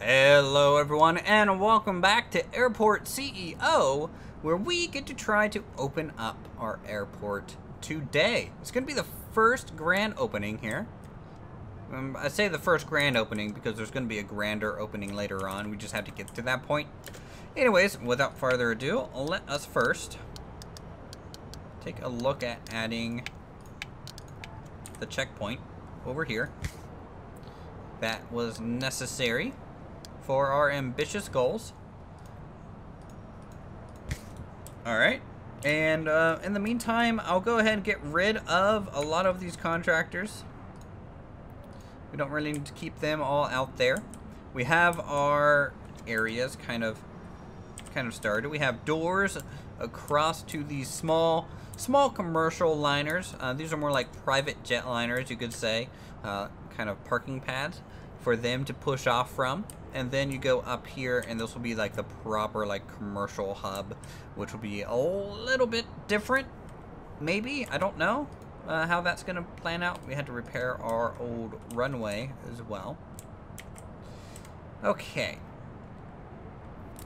Hello everyone and welcome back to Airport CEO, where we get to try to open up our airport today. It's going to be the first grand opening here. I say the first grand opening because there's going to be a grander opening later on. We just have to get to that point. Anyways, without further ado, let us first take a look at adding the checkpoint over here. That was necessary for our ambitious goals. Alright, and in the meantime, I'll go ahead and get rid of a lot of these contractors. We don't really need to keep them all out there. We have our areas kind of started. We have doors across to these small commercial liners. These are more like private jet liners, you could say, kind of parking pads for them to push off from. And then you go up here, and this will be like the proper like commercial hub, which will be a little bit different. Maybe, I don't know how that's gonna plan out. We had to repair our old runway as well. Okay.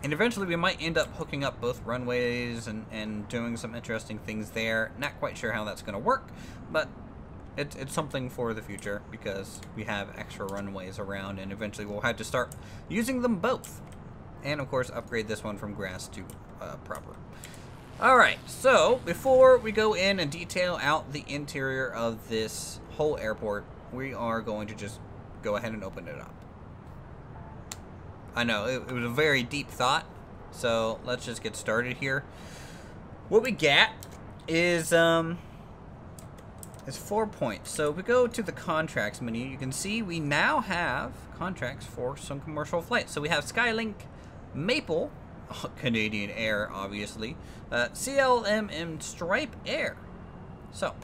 And eventually we might end up hooking up both runways and doing some interesting things there. Not quite sure how that's gonna work, but it's something for the future because we have extra runways around, and eventually we'll have to start using them both. And of course upgrade this one from grass to proper. Alright, so before we go in and detail out the interior of this whole airport, we are going to just go ahead and open it up. I know, it was a very deep thought, so let's just get started here. What we get is 4 points. So if we go to the contracts menu, you can see we now have contracts for some commercial flights. So we have Skylink, Maple, Canadian Air, obviously, CLM, and Stripe Air. So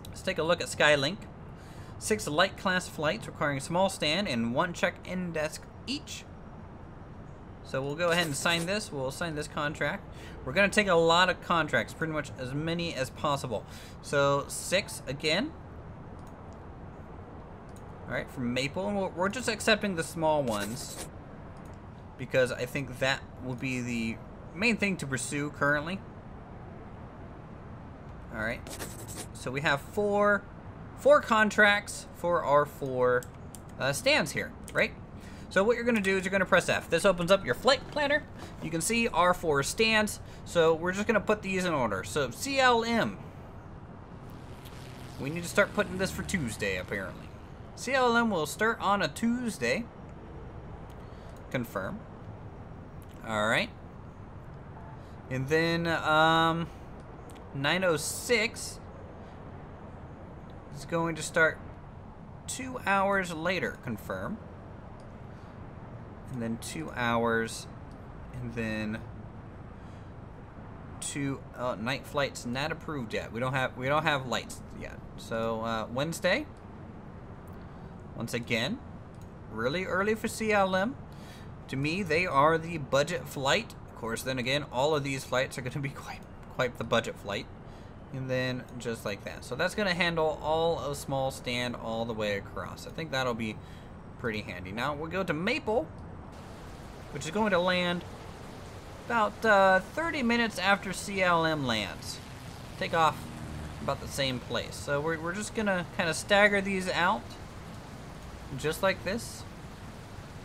let's take a look at Skylink. 6 light class flights requiring small stand and 1 check-in desk each. So we'll go ahead and sign this. We'll sign this contract. We're going to take a lot of contracts, pretty much as many as possible. So 6 again. Alright, from Maple. And we're just accepting the small ones because I think that will be the main thing to pursue currently. Alright. So we have four contracts for our 4 stands here, right? So what you're going to do is you're going to press F. This opens up your flight planner. You can see our 4 stands. So we're just going to put these in order. So CLM. We need to start putting this for Tuesday, apparently. CLM will start on a Tuesday. Confirm. Alright. And then 906 is going to start 2 hours later. Confirm. And then 2 hours, and then 2 night flights not approved yet. We don't have lights yet. So Wednesday, once again, really early for CLM. To me, they are the budget flight. Of course, then again, all of these flights are going to be quite the budget flight. And then just like that. So that's going to handle all of small stand all the way across. I think that'll be pretty handy. Now we'll go to Maple, which is going to land about 30 minutes after CLM lands. Take off about the same place. So we're just gonna kind of stagger these out, just like this,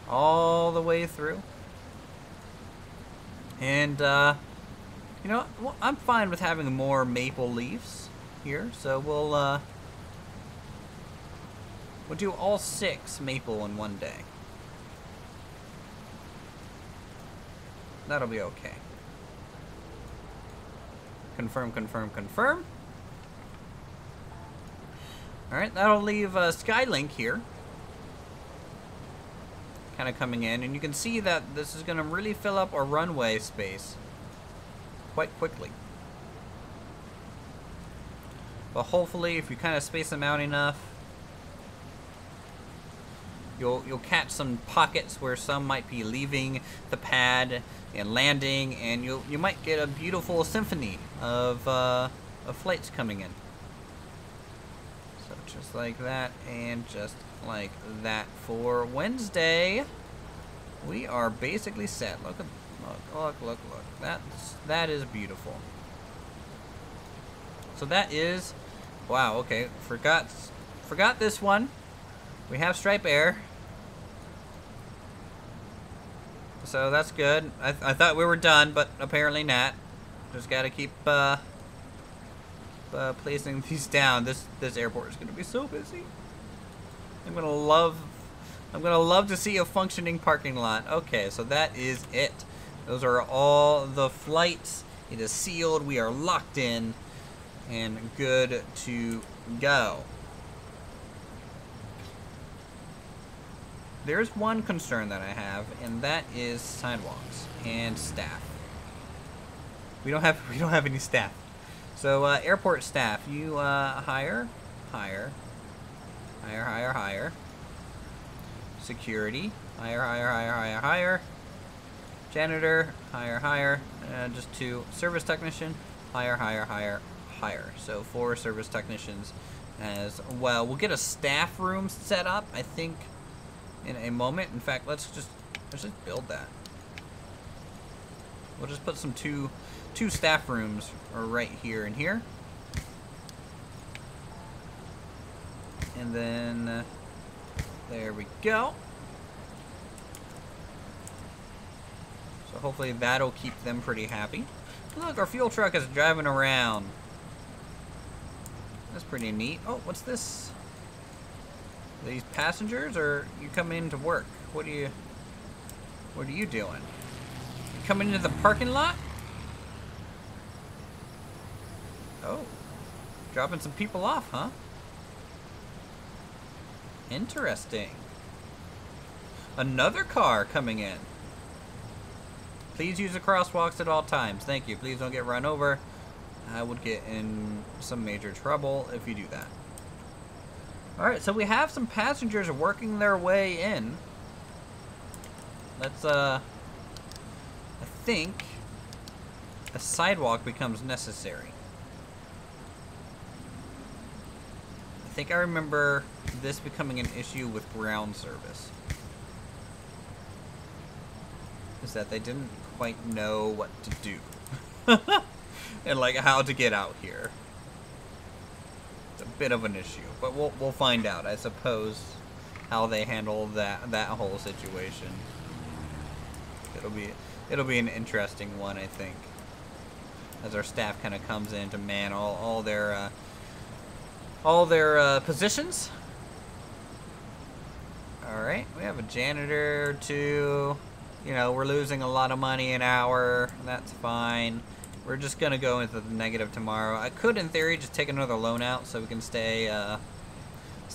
all the way through. And you know, well, I'm fine with having more maple leaves here. So we'll do all 6 maple in one day. That'll be okay. Confirm, confirm, confirm. Alright, that'll leave Skylink here. Kind of coming in. And you can see that this is going to really fill up our runway space quite quickly. But hopefully, if you kind of space them out enough, you'll catch some pockets where some might be leaving the pad and landing, and you might get a beautiful symphony of flights coming in. So Just like that, and just like that for Wednesday. We are basically set. Look at, look. That is beautiful. So that is, wow. Okay, forgot this one. We have Stripe Air, so that's good. I thought we were done, but apparently not. Just gotta keep placing these down. This airport is gonna be so busy. I'm gonna love to see a functioning parking lot. Okay, so that is it. Those are all the flights. It is sealed. We are locked in and good to go. There's one concern that I have, and that is sidewalks and staff. We don't have any staff. So airport staff, you hire. Security, hire. Janitor, hire. Just 2. Service technician, hire. So 4 service technicians as well. We'll get a staff room set up, I think, in a moment. In fact, let's just build that. We'll just put some two staff rooms right here and here. And then there we go. So hopefully that'll keep them pretty happy. Look, our fuel truck is driving around. That's pretty neat. Oh, what's this? Are these passengers, or you coming in to work? What are you doing? You coming into the parking lot? Oh, dropping some people off, huh? Interesting. Another car coming in. Please use the crosswalks at all times. Thank you. Please don't get run over. I would get in some major trouble if you do that. Alright, so we have some passengers working their way in. Let's, I think a sidewalk becomes necessary. I think I remember this becoming an issue with ground service. Is that they didn't quite know what to do. And like how to get out here. It's a bit of an issue, but we'll find out, I suppose, how they handle that whole situation. It'll be an interesting one, I think, as our staff kind of comes in to man all their positions. All right, we have a janitor or 2. You know, we're losing a lot of money an hour. That's fine. We're just gonna go into the negative tomorrow. I could, in theory, just take another loan out so we can stay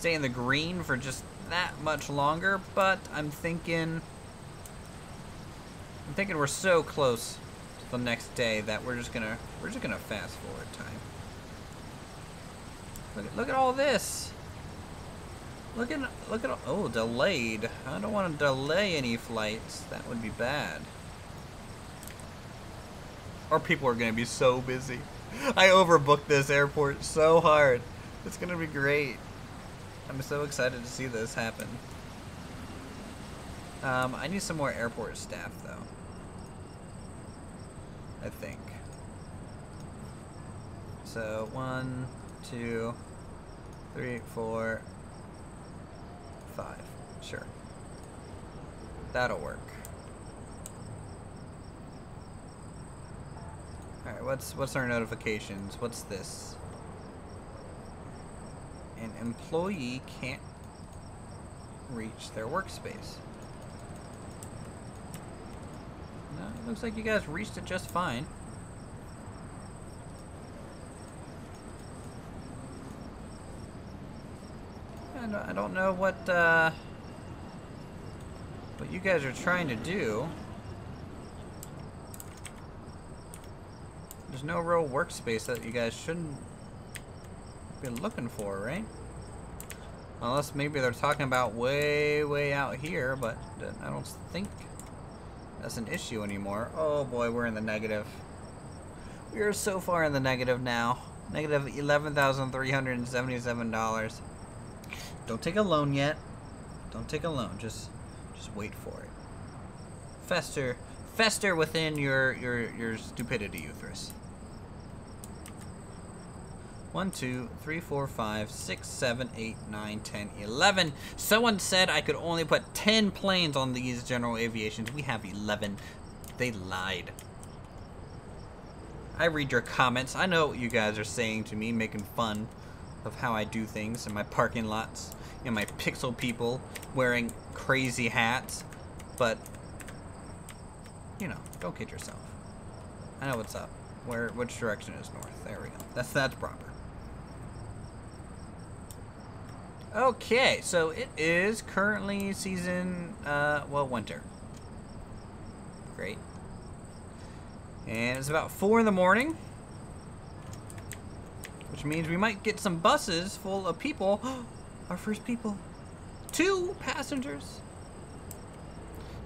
in the green for just that much longer. But I'm thinking we're so close to the next day that we're just gonna fast forward time. Look at all this. Look at oh, delayed. I don't want to delay any flights. That would be bad. Our people are going to be so busy. I overbooked this airport so hard. It's going to be great. I'm so excited to see this happen. I need some more airport staff, though. I think. So, 1, 2, 3, 4, 5. Sure. That'll work. Alright, what's our notifications? What's this? An employee can't reach their workspace. No, it looks like you guys reached it just fine. I don't know what you guys are trying to do. There's no real workspace that you guys shouldn't be looking for, right? Unless maybe they're talking about way out here, but I don't think that's an issue anymore. Oh boy, we're in the negative. We are so far in the negative now. Negative $11,377. Don't take a loan yet. Don't take a loan. Just wait for it. Fester within your stupidity, Uthris. 1, 2, 3, 4, 5, 6, 7, 8, 9, 10, 11. Someone said I could only put 10 planes on these general aviations. We have 11. They lied. I read your comments. I know what you guys are saying to me, making fun of how I do things in my parking lots. And my pixel people wearing crazy hats. But, you know, don't kid yourself. I know what's up. Which direction is north? There we go. That's proper. Okay, so it is currently season, well, winter. Great. And it's about 4 in the morning, which means we might get some buses full of people. Our first people. 2 passengers.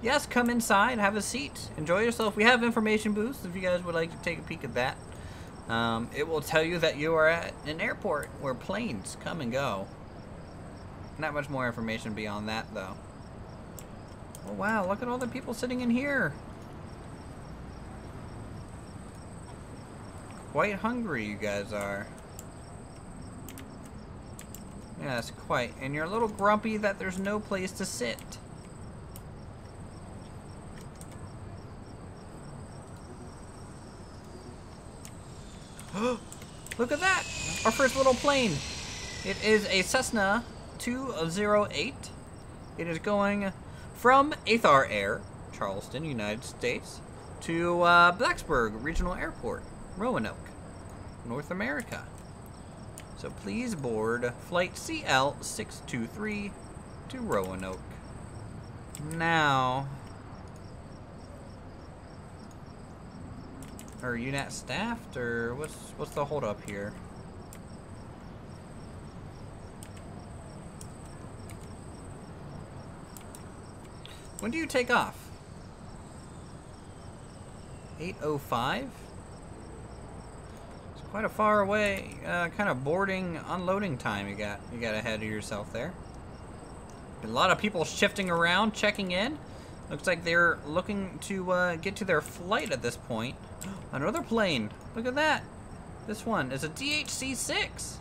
Yes, come inside, have a seat, enjoy yourself. We have information booths if you guys would like to take a peek at that. It will tell you that you are at an airport where planes come and go. Not much more information beyond that, though. Oh, wow, look at all the people sitting in here. Quite hungry, you guys are. Yes, quite. And you're a little grumpy that there's no place to sit. Look at that! Our first little plane. It is a Cessna 208. It is going from Athar Air, Charleston, United States, to Blacksburg Regional Airport, Roanoke, North America. So please board flight CL623 to Roanoke. Now, are you not staffed, or what's the hold up here? When do you take off? 8:05? It's quite a far away, kind of boarding, unloading time you got ahead of yourself there. A lot of people shifting around, checking in. Looks like they're looking to get to their flight at this point. Another plane. Look at that. This one is a DHC-6.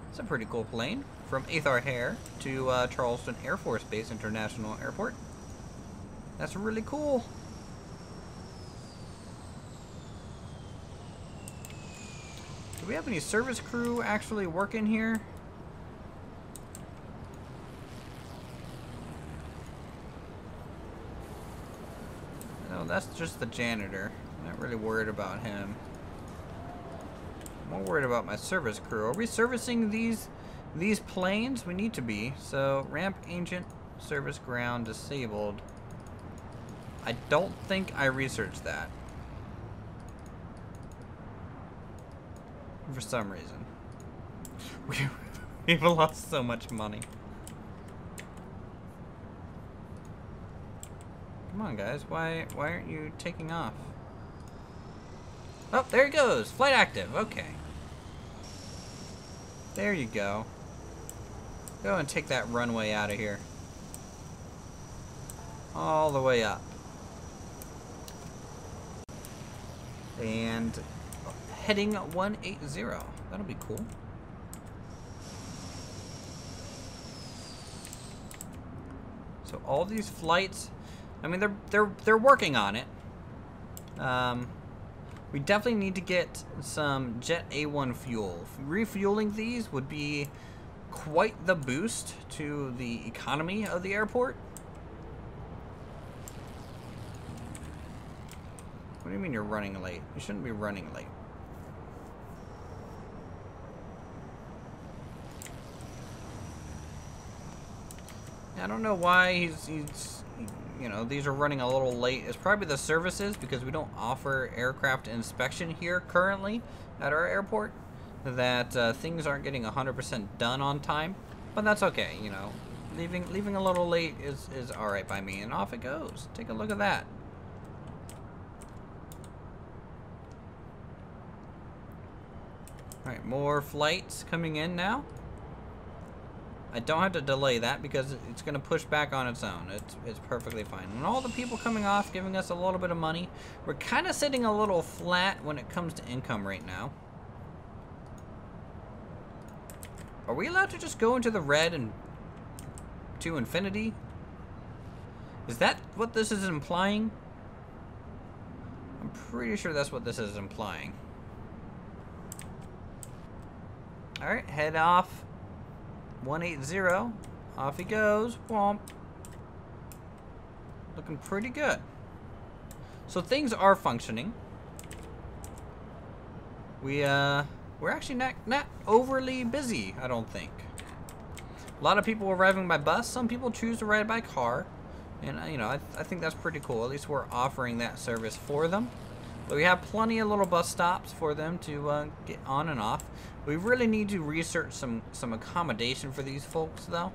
It's a pretty cool plane. From Athar Air to Charleston Air Force Base International Airport. That's really cool. Do we have any service crew actually working here? No, that's just the janitor. I'm not really worried about him. I'm more worried about my service crew. Are we servicing these planes? We need to be. So, ramp agent, service ground disabled. I don't think I researched that. For some reason. We've lost so much money. Come on, guys. Why aren't you taking off? Oh, there he goes. Flight active. Okay. There you go. Go and take that runway out of here. All the way up. And heading 180. That'll be cool. So all these flights, I mean, they're working on it. We definitely need to get some Jet A1 fuel. Refueling these would be quite the boost to the economy of the airport. What do you mean you're running late? You shouldn't be running late. I don't know why he's you know, these are running a little late. It's probably the services, because we don't offer aircraft inspection here currently at our airport, that things aren't getting 100% done on time. But that's okay, you know. Leaving a little late is alright by me, and off it goes. Take a look at that. Alright, more flights coming in now. I don't have to delay that because it's going to push back on its own. It's perfectly fine. And all the people coming off, giving us a little bit of money. We're kind of sitting a little flat when it comes to income right now. Are we allowed to just go into the red and to infinity? Is that what this is implying? I'm pretty sure that's what this is implying. Alright, head off. 180. Off he goes. Womp. Looking pretty good. So things are functioning. We're actually not overly busy, I don't think. A lot of people are arriving by bus. Some people choose to ride by car. And, you know, I think that's pretty cool. At least we're offering that service for them. But we have plenty of little bus stops for them to get on and off. We really need to research some accommodation for these folks, though.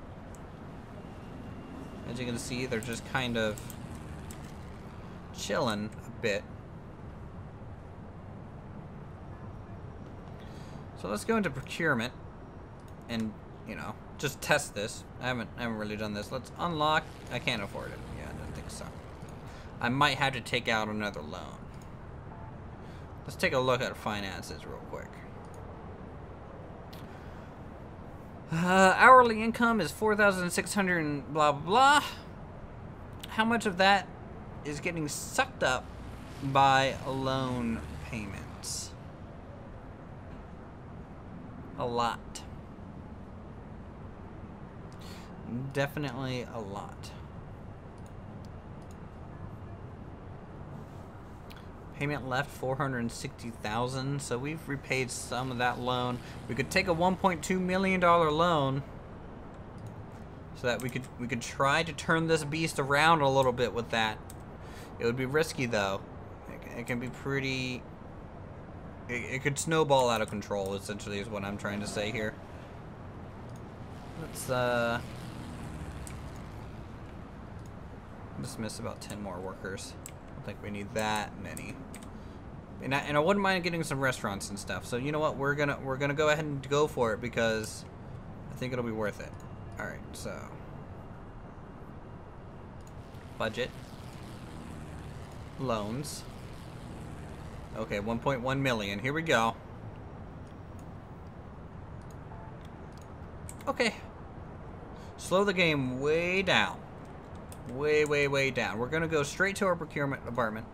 As you can see, they're just kind of chilling a bit. So let's go into procurement and, you know, just test this. I haven't really done this. Let's unlock. I can't afford it. Yeah, I don't think so. I might have to take out another loan. Let's take a look at finances real quick. Hourly income is 4,600 and blah blah blah. How much of that is getting sucked up by loan payments? A lot. Definitely a lot. Payment left 460,000, so we've repaid some of that loan. We could take a $1.2 million loan so that we could try to turn this beast around a little bit with that. It would be risky though. It can be pretty. It could snowball out of control. Essentially, is what I'm trying to say here. Let's dismiss about 10 more workers. I don't think we need that many. And I wouldn't mind getting some restaurants and stuff. So you know what? We're gonna go ahead and go for it because I think it'll be worth it. All right, so budget, loans. Okay, 1.1 million. Here we go. Okay. Slow the game way down. Way down. We're gonna go straight to our procurement department.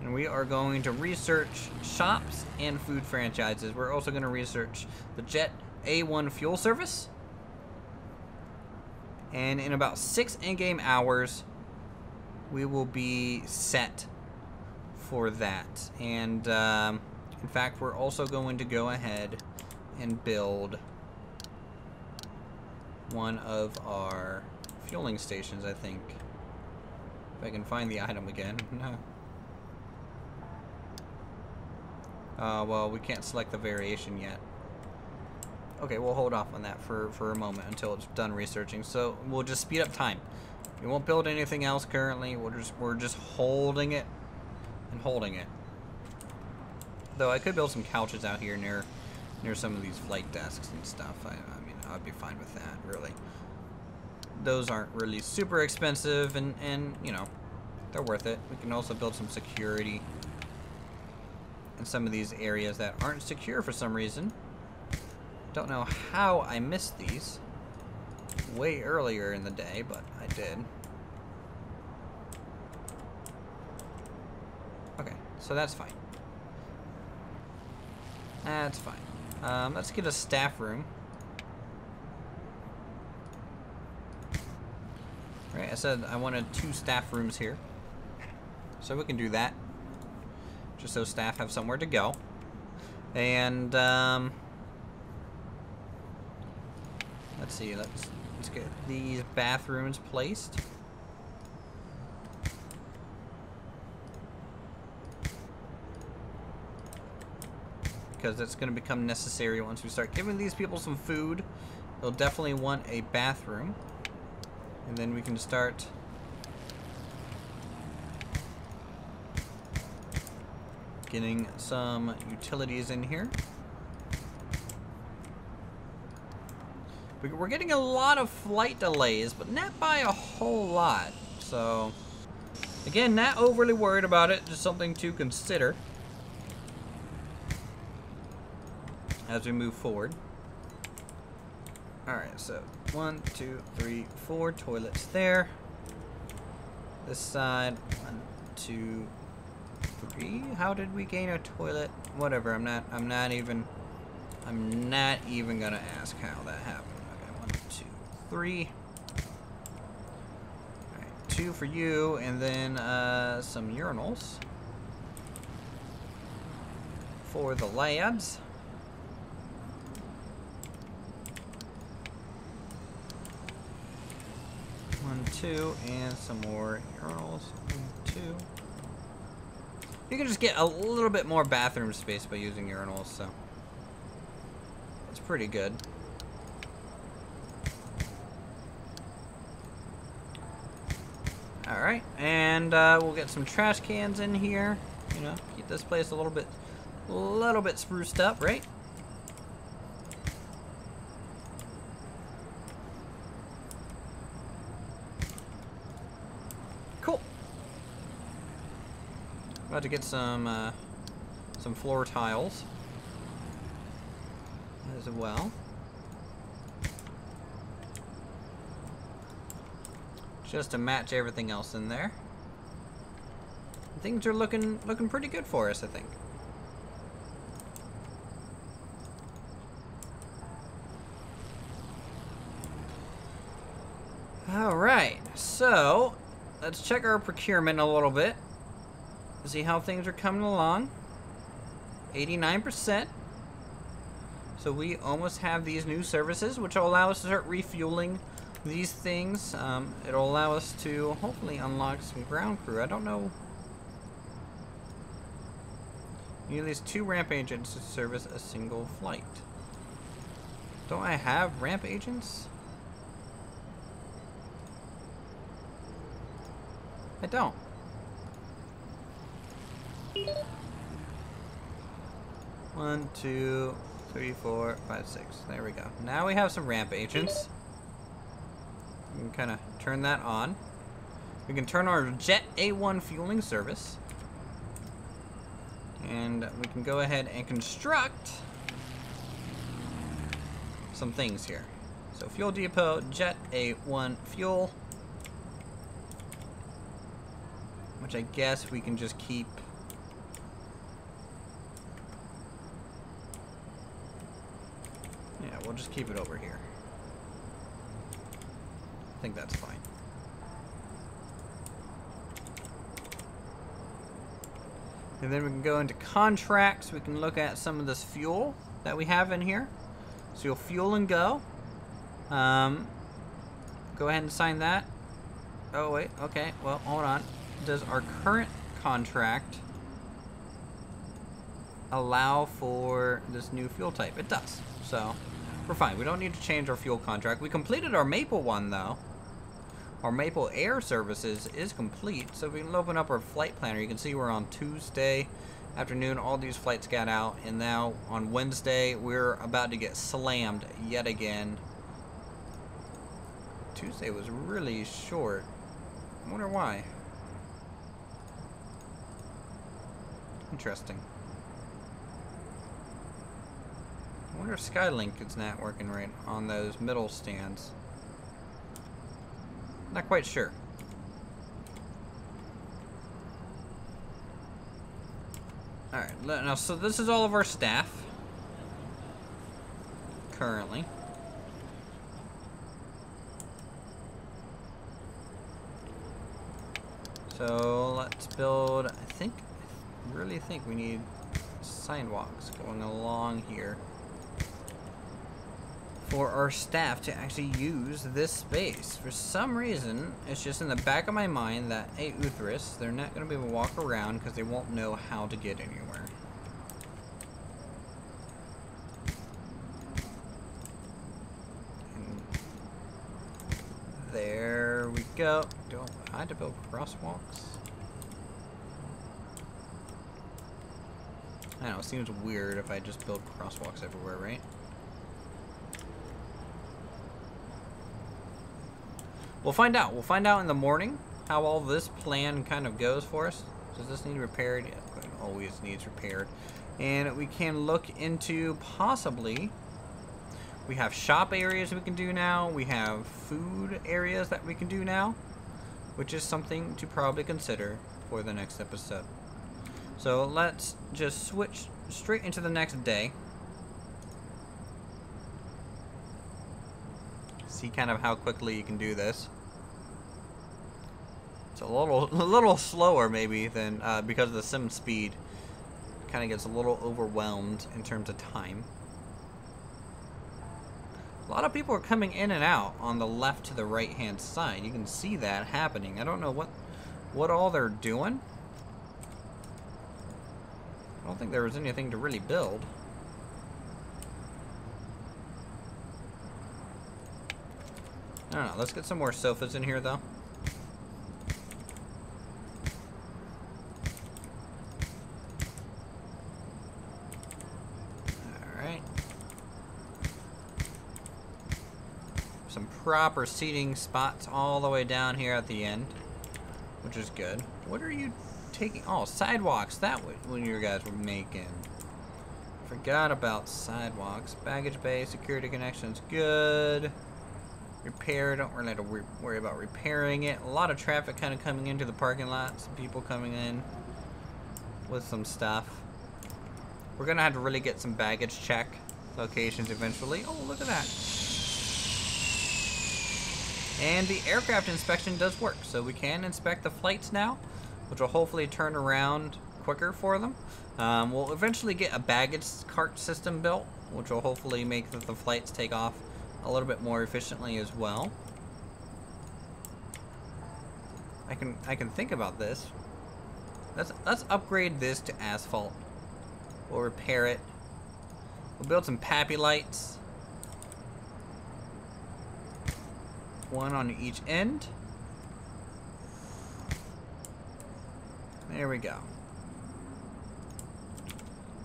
And we are going to research shops and food franchises. We're also gonna research the Jet A1 fuel service. And in about 6 in-game hours, we will be set for that. And in fact, we're also going to go ahead and build one of our fueling stations, I think. If I can find the item again. No. Well, we can't select the variation yet. Okay, we'll hold off on that for a moment until it's done researching. So we'll just speed up time. We won't build anything else currently. We're just holding it and holding it. Though I could build some couches out here near some of these flight desks and stuff. I mean, I'd be fine with that, really. Those aren't really super expensive, and you know, they're worth it. We can also build some security in some of these areas that aren't secure for some reason. Don't know how I missed these way earlier in the day, but I did. Okay, so that's fine. That's fine. Let's get a staff room. Right, I said I wanted 2 staff rooms here. So we can do that. Just so staff have somewhere to go. And let's see, let's get these bathrooms placed. Because that's going to become necessary once we start giving these people some food. They'll definitely want a bathroom. And then we can start getting some utilities in here. We're getting a lot of flight delays, but not by a whole lot. So, again, not overly worried about it. Just something to consider as we move forward. Alright, so 1, 2, 3, 4 toilets there. This side, 1, 2, 3. How did we gain a toilet? Whatever, I'm not even gonna ask how that happened. Okay, 1, 2, 3. Alright, 2 for you, and then some urinals for the labs. 1, 2, and some more urinals. 1, 2. You can just get a little bit more bathroom space by using urinals, so it's pretty good. Alright, and we'll get some trash cans in here. You know, keep this place a little bit spruced up, right? Cool. About to get some floor tiles as well. Just to match everything else in there. Things are looking pretty good for us, I think. Alright, so let's check our procurement a little bit. See how things are coming along. 89%. So we almost have these new services, which will allow us to start refueling these things. It'll allow us to hopefully unlock some ground crew. I don't know. You need at least 2 ramp agents to service a single flight. Don't I have ramp agents? I don't. One, 2, 3, 4, 5, 6. There we go. Now we have some ramp agents. We can kind of turn that on. We can turn our Jet A1 fueling service. And we can go ahead and construct some things here. So fuel depot, Jet A1 fuel. Which I guess we can just keep. Yeah, we'll just keep it over here. I think that's fine. And then we can go into contracts. We can look at some of this fuel that we have in here. So you'll fuel and go. Go ahead and sign that. Oh, wait. Okay. Well, hold on. Does our current contract allow for this new fuel type? It does. So we're fine. We don't need to change our fuel contract. We completed our Maple one, though. Our Maple Air Services is complete, so we can open up our flight planner. You can see we're on Tuesday afternoon. All these flights got out, and now on Wednesday, we're about to get slammed yet again. Tuesday was really short. I wonder why. Interesting. I wonder if Skylink is not working right on those middle stands. Not quite sure. Alright, now so this is all of our staff currently. So let's build, I really think we need sidewalks going along here for our staff to actually use this space. For some reason, it's just in the back of my mind that, hey, Uthris, they're not going to be able to walk around because they won't know how to get anywhere. And there we go. I had to build crosswalks. I don't know, it seems weird if I just build crosswalks everywhere, right? We'll find out. We'll find out in the morning how all this plan kind of goes for us. Does this need repaired? Yeah, it always needs repaired. And we can look into possibly... We have shop areas we can do now. We have food areas that we can do now. Which is something to probably consider for the next episode. So let's just switch straight into the next day. See kind of how quickly you can do this. It's a little slower maybe than because of the sim speed. Kind of gets a little overwhelmed in terms of time. A lot of people are coming in and out on the left to the right hand side. You can see that happening. I don't know what all they're doing. I don't think there was anything to really build. I don't know. Let's get some more sofas in here, though. Alright. Some proper seating spots all the way down here at the end, which is good. What are you taking? Oh, sidewalks. That was what you guys were making. Forgot about sidewalks. Baggage bay, security connections, good. Repair, don't really have to worry about repairing it. A lot of traffic kind of coming into the parking lot. Some people coming in with some stuff. We're gonna have to really get some baggage check locations eventually. Oh, look at that. And the aircraft inspection does work, so we can inspect the flights now, which will hopefully turn around quicker for them. We'll eventually get a baggage cart system built, which will hopefully make the flights take off a little bit more efficiently as well. I can think about this. Let's upgrade this to asphalt. We'll repair it. We'll build some pappy lights. One on each end. There we go.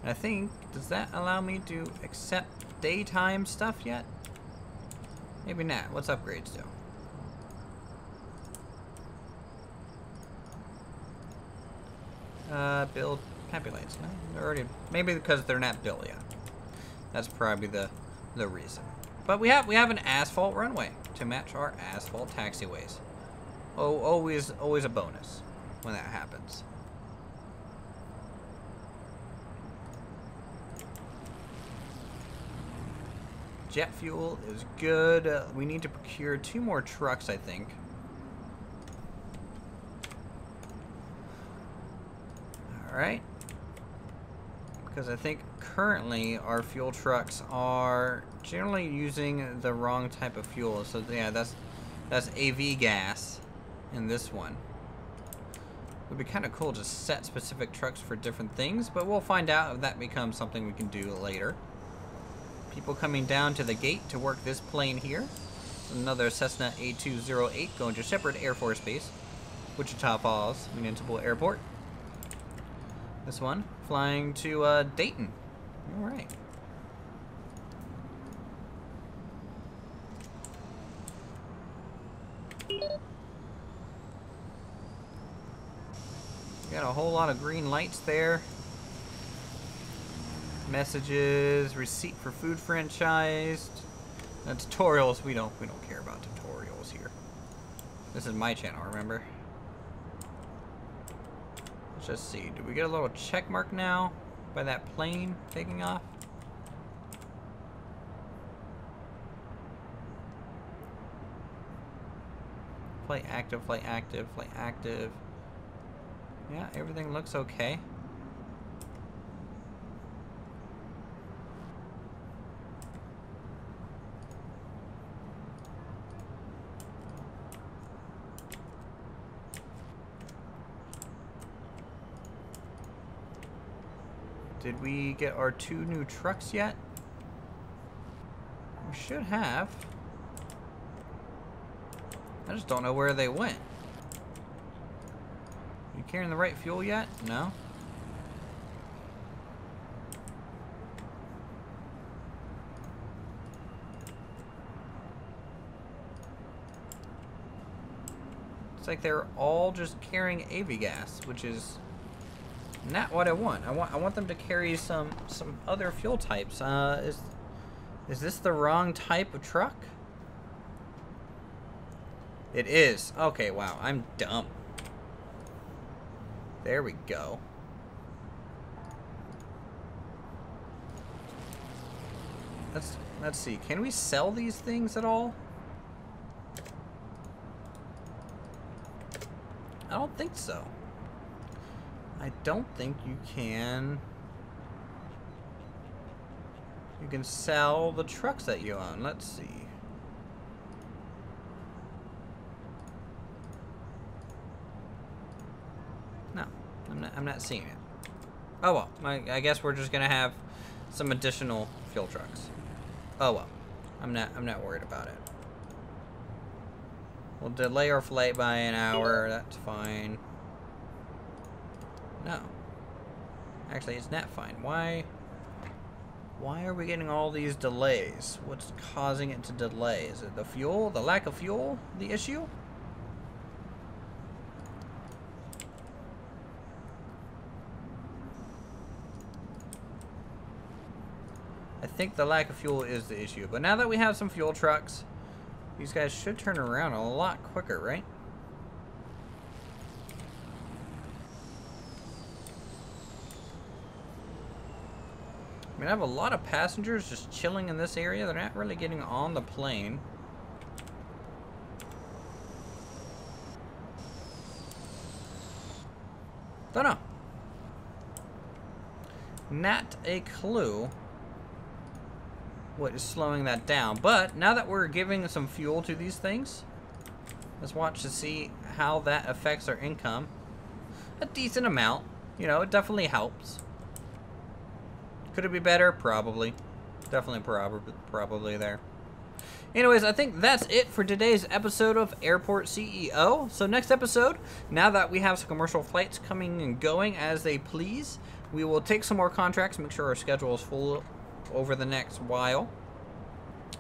I think, does that allow me to accept daytime stuff yet? Maybe not. What's upgrades do? Build happy lights. No, they're already, maybe because they're not built yet. That's probably the reason. But we have an asphalt runway to match our asphalt taxiways. Oh, always a bonus when that happens. Jet fuel is good. We need to procure 2 more trucks, I think. Alright. Because I think currently our fuel trucks are generally using the wrong type of fuel. So yeah, that's AV gas in this one. It would be kind of cool to set specific trucks for different things, but we'll find out if that becomes something we can do later. People coming down to the gate to work this plane here. Another Cessna A208 going to Shepherd Air Force Base, Wichita Falls Municipal Airport. This one flying to Dayton. All right. Got a whole lot of green lights there. Messages, receipt for food franchised. Tutorials, we don't care about tutorials here. This is my channel, remember? Let's just see. Do we get a little check mark now by that plane taking off? Flight active, flight active, flight active. Yeah, everything looks okay. Did we get our 2 new trucks yet? We should have. I just don't know where they went. You carrying the right fuel yet? No? Looks like they're all just carrying AV gas, which is not what I want. I want them to carry some other fuel types. Is this the wrong type of truck? It is. Okay, wow. I'm dumb. There we go. Let's see. Can we sell these things at all? I don't think so. I don't think you can. You can sell the trucks that you own. Let's see. No, I'm not seeing it. Oh well. I guess we're just gonna have some additional fuel trucks. Oh well. I'm not worried about it. We'll delay our flight by an hour. That's fine. No. Actually, it's not fine. Why are we getting all these delays? What's causing it to delay? Is it the fuel? The lack of fuel? The issue? I think the lack of fuel is the issue. But now that we have some fuel trucks, these guys should turn around a lot quicker, right? I mean, I have a lot of passengers just chilling in this area. They're not really getting on the plane. Don't know. Not a clue what is slowing that down. But now that we're giving some fuel to these things, let's watch to see how that affects our income. A decent amount. You know, it definitely helps. Could it be better? Probably. Definitely probably there. Anyways, I think that's it for today's episode of Airport CEO. So next episode, now that we have some commercial flights coming and going as they please, we will take some more contracts, make sure our schedule is full over the next while.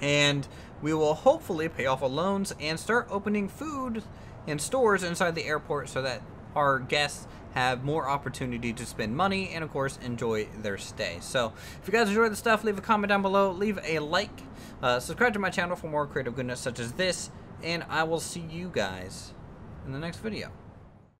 And we will hopefully pay off our loans and start opening food and stores inside the airport so that our guests have more opportunity to spend money and, of course, enjoy their stay. So, if you guys enjoyed the stuff, leave a comment down below, leave a like, subscribe to my channel for more creative goodness such as this, and I will see you guys in the next video.